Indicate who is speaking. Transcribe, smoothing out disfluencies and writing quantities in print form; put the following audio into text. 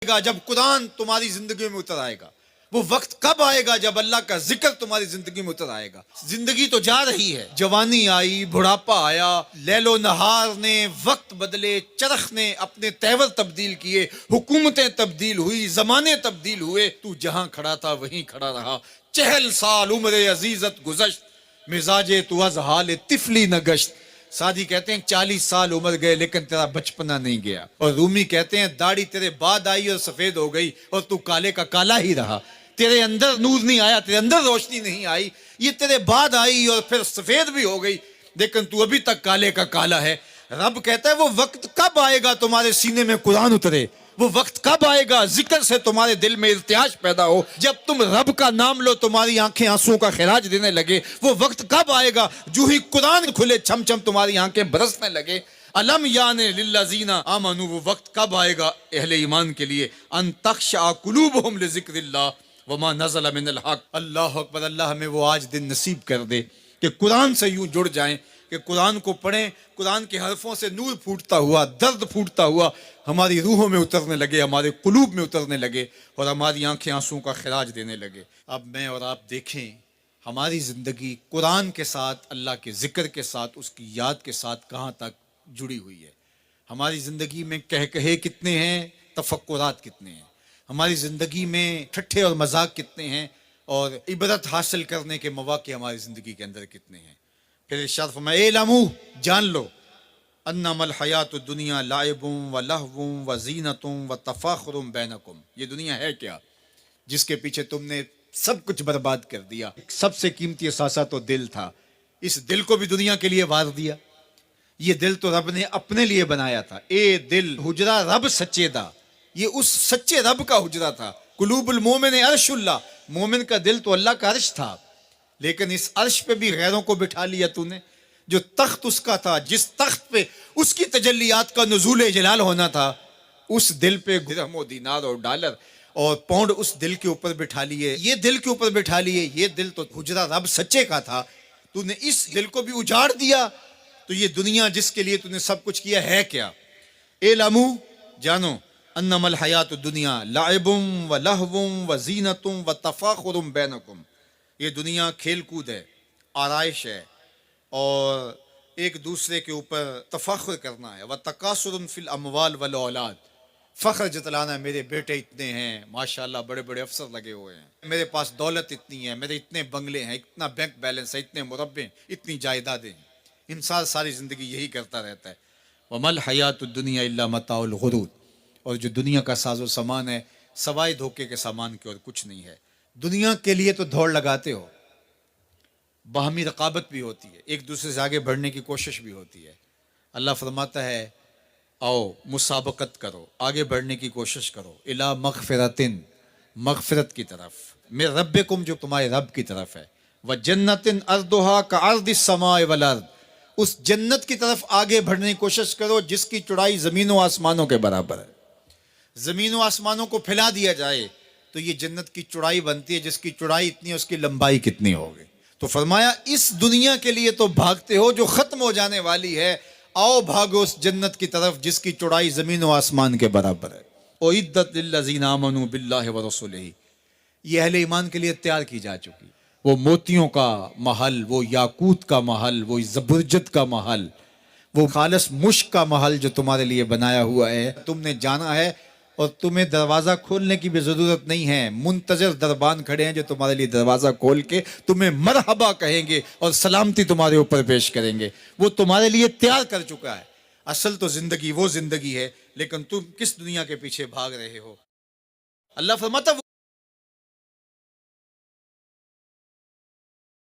Speaker 1: گا جب قرآن تمہاری زندگی میں اتر آئے گا، وہ وقت کب آئے گا جب اللہ کا ذکر تمہاری زندگی میں اتر آئے گا۔ زندگی تو جا رہی ہے، جوانی آئی، بڑھاپا آیا، لیل و نہار نے وقت بدلے، چرخ نے اپنے تیور تبدیل کیے، حکومتیں تبدیل ہوئی، زمانے تبدیل ہوئے، تو جہاں کھڑا تھا وہیں کھڑا رہا۔ 40 سال عمر عزیزت گزشت، مزاج تو از حال طفلی نہ گشت۔ سعدی کہتے ہیں 40 سال عمر گئے لیکن تیرا بچپنا نہیں گیا، اور رومی کہتے ہیں داڑھی تیرے بعد آئی اور سفید ہو گئی اور تو کالے کا کالا ہی رہا۔ تیرے اندر نور نہیں آیا، تیرے اندر روشنی نہیں آئی، یہ تیرے بعد آئی اور پھر سفید بھی ہو گئی لیکن تو ابھی تک کالے کا کالا ہے۔ رب کہتا ہے وہ وقت کب آئے گا تمہارے سینے میں قرآن اترے، وہ وقت کب آئے گا ذکر سے تمہارے دل میں ارتعاش پیدا ہو، جب تم رب کا نام لو تمہاری آنکھیں آنسوں کا خراج دینے لگے۔ وہ وقت کب آئے گا جو ہی قرآن کھلے چھم چھم تمہاری آنکھیں برسنے لگے۔ علم یعنی للذین آمنوا، وہ وقت کب آئے گا اہل ایمان کے لیے، ان تخشع قلوبہم لذکر اللہ وما نزل من الحق۔ اللہ اکبر، اللہ ہمیں وہ آج دن نصیب کر دے کہ قرآن سے یوں جڑ جائیں کہ قرآن کو پڑھیں، قرآن کے حرفوں سے نور پھوٹتا ہوا، درد پھوٹتا ہوا ہماری روحوں میں اترنے لگے، ہمارے قلوب میں اترنے لگے اور ہماری آنکھیں آنسوں کا خراج دینے لگے۔ اب میں اور آپ دیکھیں ہماری زندگی قرآن کے ساتھ، اللہ کے ذکر کے ساتھ، اس کی یاد کے ساتھ کہاں تک جڑی ہوئی ہے۔ ہماری زندگی میں کہے کتنے ہیں، تفکرات کتنے ہیں، ہماری زندگی میں ٹھٹھے اور مذاق کتنے ہیں، اور عبرت حاصل کرنے کے مواقع ہماری زندگی کے اندر کتنے ہیں۔ پھر ارشاد فرمایا اعلموا، جان لو، انما الحیات الدنیا لعب و لہو و زینت و تفاخر بینکم، یہ دنیا ہے کیا جس کے پیچھے تم نے سب کچھ برباد کر دیا۔ سب سے قیمتی اثاثہ تو دل تھا، اس دل کو بھی دنیا کے لیے وار دیا۔ یہ دل تو رب نے اپنے لیے بنایا تھا۔ اے دل حجرہ رب سچے دا، یہ اس سچے رب کا حجرہ تھا۔ قلوب المومن عرش اللہ، مومن کا دل تو اللہ کا عرش تھا، لیکن اس عرش پہ بھی غیروں کو بٹھا لیا تو نے۔ جو تخت اس کا تھا، جس تخت پہ اس کی تجلیات کا نزول جلال ہونا تھا، اس دل پہ درہم و دینار اور ڈالر اور پاؤنڈ اس دل کے اوپر بٹھا لیے، یہ دل کے اوپر بٹھا لیے۔ یہ دل تو حجرہ رب سچے کا تھا، تو نے اس دل کو بھی اجاڑ دیا۔ تو یہ دنیا جس کے لیے تو نے سب کچھ کیا ہے کیا؟ اعلموا، جانو، انما الحیات الدنیا لعب و لہو و زینت و تفاخر بینکم، یہ دنیا کھیل کود ہے، آرائش ہے، اور ایک دوسرے کے اوپر تفاخر کرنا ہے۔ وتکاثر فی الاموال والاولاد، فخر جتلانا، میرے بیٹے اتنے ہیں، ماشاءاللہ بڑے بڑے افسر لگے ہوئے ہیں، میرے پاس دولت اتنی ہے، میرے اتنے بنگلے ہیں، اتنا بینک بیلنس ہے، اتنے مربع، اتنی جائیدادیں ہیں۔ انسان ساری زندگی یہی کرتا رہتا ہے۔ وما الحیات الدنیا الا متاع الغرور، اور جو دنیا کا ساز و سامان ہے سوائے دھوکے کے سامان کے اور کچھ نہیں ہے۔ دنیا کے لیے تو دوڑ لگاتے ہو، باہمی رقابت بھی ہوتی ہے، ایک دوسرے سے آگے بڑھنے کی کوشش بھی ہوتی ہے۔ اللہ فرماتا ہے آؤ مسابقت کرو، آگے بڑھنے کی کوشش کرو، الی مغفرۃ، مغفرت کی طرف، من ربکم، جو تمہارے رب کی طرف ہے، وجنۃ ارضھا کعرض السماء والارض، اس جنت کی طرف آگے بڑھنے کی کوشش کرو جس کی چوڑائی زمین و آسمانوں کے برابر ہے۔ زمین و آسمانوں کو پھیلا دیا جائے تو یہ جنت کی چوڑائی بنتی ہے، جس کی چوڑائی اتنی ہے اس کی لمبائی کتنی ہوگی۔ تو فرمایا اس دنیا کے لیے تو بھاگتے ہو جو ختم ہو جانے والی ہے، آؤ بھاگو اس جنت کی طرف جس کی چوڑائی زمین و آسمان کے برابر ہے۔ اعدت للذین آمنوا باللہ ورسولہ، یہ اہل ایمان کے لیے تیار کی جا چکی، وہ موتیوں کا محل، وہ یاقوت کا محل، وہ زبرجد کا محل، وہ خالص مشک کا محل جو تمہارے لیے بنایا ہوا ہے۔ تم نے جانا ہے اور تمہیں دروازہ کھولنے کی بھی ضرورت نہیں ہے، منتظر دربان کھڑے ہیں جو تمہارے لیے دروازہ کھول کے تمہیں مرحبا کہیں گے اور سلامتی تمہارے اوپر پیش کریں گے۔ وہ تمہارے لیے تیار کر چکا ہے۔ اصل تو زندگی وہ زندگی ہے، لیکن تم کس دنیا کے پیچھے بھاگ رہے ہو؟ اللہ فرماتا